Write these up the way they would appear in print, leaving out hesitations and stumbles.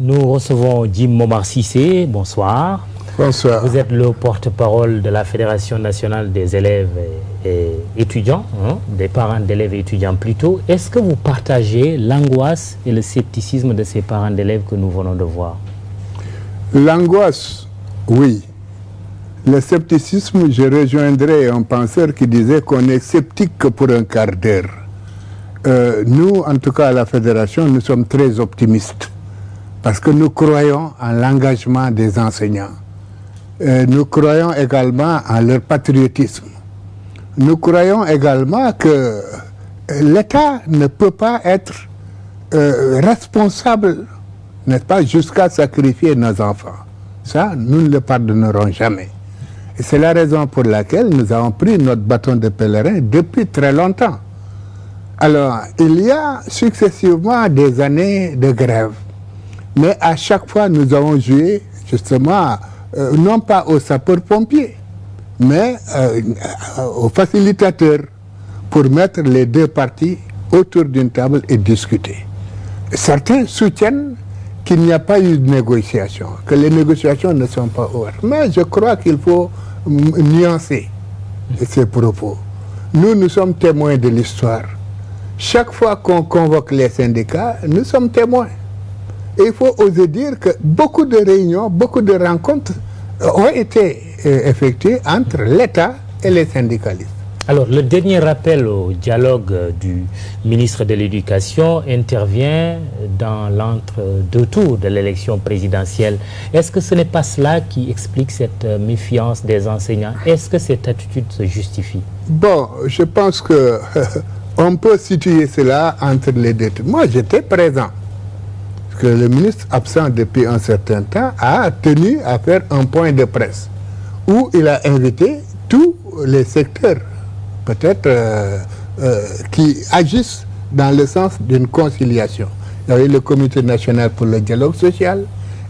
Nous recevons Jim Momar Cissé. Bonsoir. Bonsoir. Vous êtes le porte-parole de la Fédération nationale des élèves et étudiants, des parents d'élèves et étudiants plutôt. Est-ce que vous partagez l'angoisse et le scepticisme de ces parents d'élèves que nous venons de voir? L'angoisse, oui. Le scepticisme, je rejoindrai un penseur qui disait qu'on est sceptique que pour un quart d'heure. Nous, en tout cas à la Fédération, nous sommes très optimistes parce que nous croyons en l'engagement des enseignants. Nous croyons également en leur patriotisme. Nous croyons également que l'État ne peut pas être responsable, n'est-ce pas, jusqu'à sacrifier nos enfants. Ça, nous ne le pardonnerons jamais. Et c'est la raison pour laquelle nous avons pris notre bâton de pèlerin depuis très longtemps. Alors, il y a successivement des années de grève. Mais à chaque fois, nous avons joué, justement, non pas aux sapeurs-pompiers, mais aux facilitateurs pour mettre les deux parties autour d'une table et discuter. Certains soutiennent qu'il n'y a pas eu de négociation, que les négociations ne sont pas ouvertes. Mais je crois qu'il faut nuancer ces propos. Nous sommes témoins de l'histoire. Chaque fois qu'on convoque les syndicats, nous sommes témoins. Et il faut oser dire que beaucoup de réunions, beaucoup de rencontres ont été effectuées entre l'État et les syndicalistes. Alors, le dernier rappel au dialogue du ministre de l'Éducation intervient dans l'entre-deux tours de l'élection présidentielle. Est-ce que ce n'est pas cela qui explique cette méfiance des enseignants? Est-ce que cette attitude se justifie? Bon, je pense que on peut situer cela entre les deux tours. Moi, j'étais présent. Que le ministre absent depuis un certain temps a tenu à faire un point de presse où il a invité tous les secteurs, peut-être qui agissent dans le sens d'une conciliation. Il y avait le Comité national pour le dialogue social,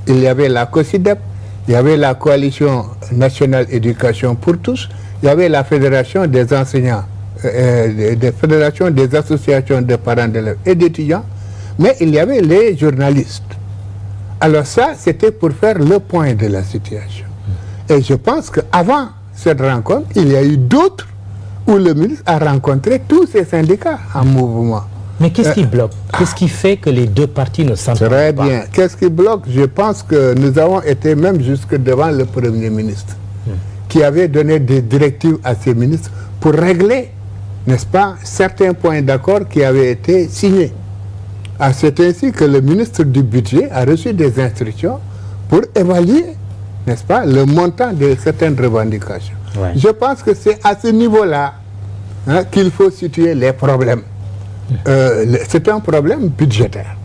il y avait la COSIDEP, il y avait la Coalition nationale éducation pour tous, il y avait la Fédération des enseignants, des fédérations des associations de parents d'élèves et d'étudiants, mais il y avait les journalistes. Alors ça, c'était pour faire le point de la situation. Et je pense qu'avant cette rencontre, il y a eu d'autres où le ministre a rencontré tous ces syndicats en mouvement. Mais qu'est-ce qui bloque? Qu'est-ce qui fait que les deux parties ne s'entendent pas? Très bien. Qu'est-ce qui bloque? Je pense que nous avons été même jusque devant le Premier ministre, qui avait donné des directives à ses ministres pour régler, n'est-ce pas, certains points d'accord qui avaient été signés. C'est ainsi que le ministre du Budget a reçu des instructions pour évaluer, n'est-ce pas, le montant de certaines revendications. Ouais. Je pense que c'est à ce niveau-là qu'il faut situer les problèmes. C'est un problème budgétaire.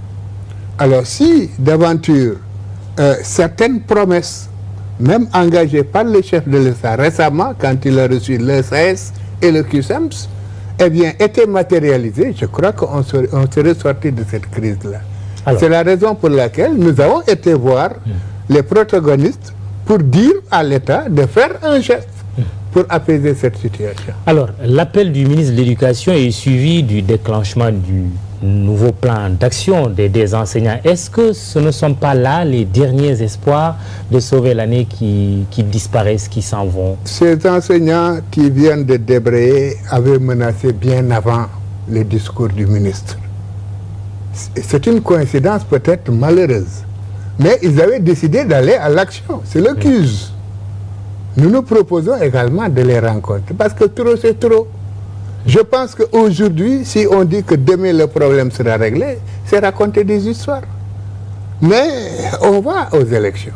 Alors si d'aventure certaines promesses, même engagées par le chef de l'État récemment, quand il a reçu le SAS et le QSEMS, eh bien, était matérialisé, je crois qu'on serait sorti de cette crise-là. C'est la raison pour laquelle nous avons été voir les protagonistes pour dire à l'État de faire un geste pour apaiser cette situation. Alors, l'appel du ministre de l'Éducation est suivi du déclenchement du nouveau plan d'action des enseignants. Est-ce que ce ne sont pas là les derniers espoirs de sauver l'année qui disparaissent, qui s'en vont? Ces enseignants qui viennent de débrayer avaient menacé bien avant le discours du ministre. C'est une coïncidence peut-être malheureuse, mais ils avaient décidé d'aller à l'action. C'est le CUSE. Nous nous proposons également de les rencontrer parce que trop c'est trop. Je pense qu'aujourd'hui, si on dit que demain le problème sera réglé, c'est raconter des histoires. Mais on va aux élections.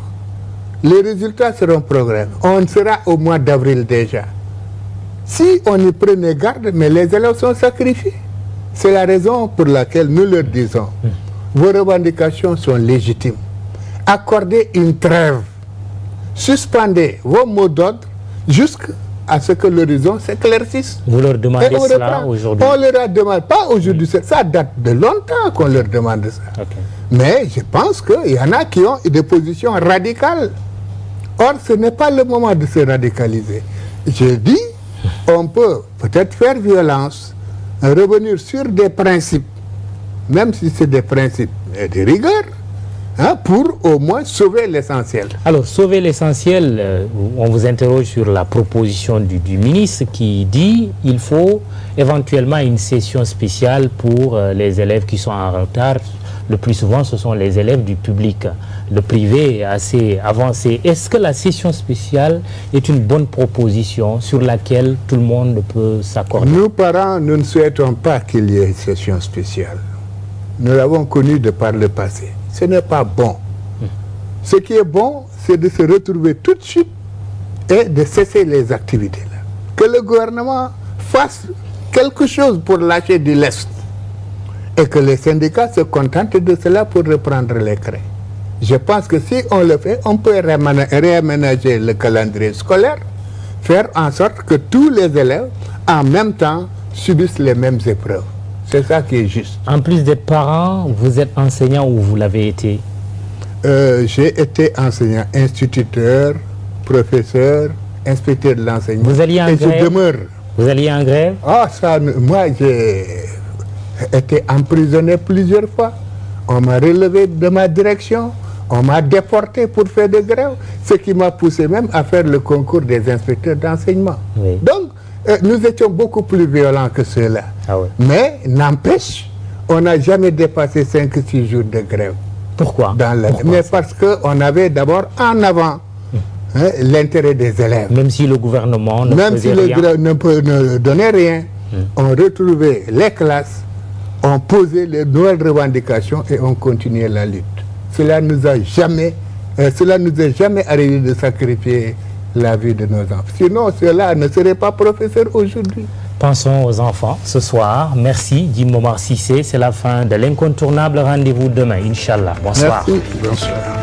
Les résultats seront programmés. On sera au mois d'avril déjà. Si on y prenait garde, mais les élèves sont sacrifiés. C'est la raison pour laquelle nous leur disons, vos revendications sont légitimes. Accordez une trêve. Suspendez vos mots d'ordre jusqu'à ce que l'horizon s'éclaircisse. Vous leur demandez cela aujourd'hui? On leur a demandé, pas aujourd'hui, ça date de longtemps qu'on leur demande ça. Okay. Mais je pense qu'il y en a qui ont des positions radicales. Or, ce n'est pas le moment de se radicaliser. Je dis, on peut peut-être faire violence, revenir sur des principes, même si c'est des principes de rigueur, hein, pour au moins sauver l'essentiel. Alors, sauver l'essentiel, on vous interroge sur la proposition du ministre qui dit qu'il faut éventuellement une session spéciale pour les élèves qui sont en retard. Le plus souvent, ce sont les élèves du public. Le privé est assez avancé. Est-ce que la session spéciale est une bonne proposition sur laquelle tout le monde peut s'accorder? Nous, parents, nous ne souhaitons pas qu'il y ait une session spéciale. Nous l'avons connu de par le passé. Ce n'est pas bon. Ce qui est bon, c'est de se retrouver tout de suite et de cesser les activités là. Que le gouvernement fasse quelque chose pour lâcher du lest et que les syndicats se contentent de cela pour reprendre les craies. Je pense que si on le fait, on peut réaménager le calendrier scolaire, faire en sorte que tous les élèves, en même temps, subissent les mêmes épreuves. C'est ça qui est juste. En plus d'être parent, vous êtes enseignant ou vous l'avez été? J'ai été enseignant, instituteur, professeur, inspecteur de l'enseignement. Vous alliez en grève? Je demeure. Vous alliez en grève? Ah, ça, moi, j'ai été emprisonné plusieurs fois. On m'a relevé de ma direction. On m'a déporté pour faire des grèves, ce qui m'a poussé même à faire le concours des inspecteurs d'enseignement. Oui. Donc, nous étions beaucoup plus violents que ceux-là. Ah oui. Mais, n'empêche, on n'a jamais dépassé 5-6 jours de grève. Pourquoi? Mais parce qu'on avait d'abord en avant l'intérêt des élèves. Même si le gouvernement ne Même faisait si rien. ne donnait rien, on retrouvait les classes, on posait les nouvelles revendications et on continuait la lutte. Cela nous est jamais arrivé de sacrifier la vie de nos enfants. Sinon, ceux-là ne seraient pas professeurs aujourd'hui. Pensons aux enfants ce soir. Merci, Jim Momar Cissé. C'est la fin de l'incontournable rendez-vous demain, Inch'Allah. Bonsoir. Merci. Bonsoir.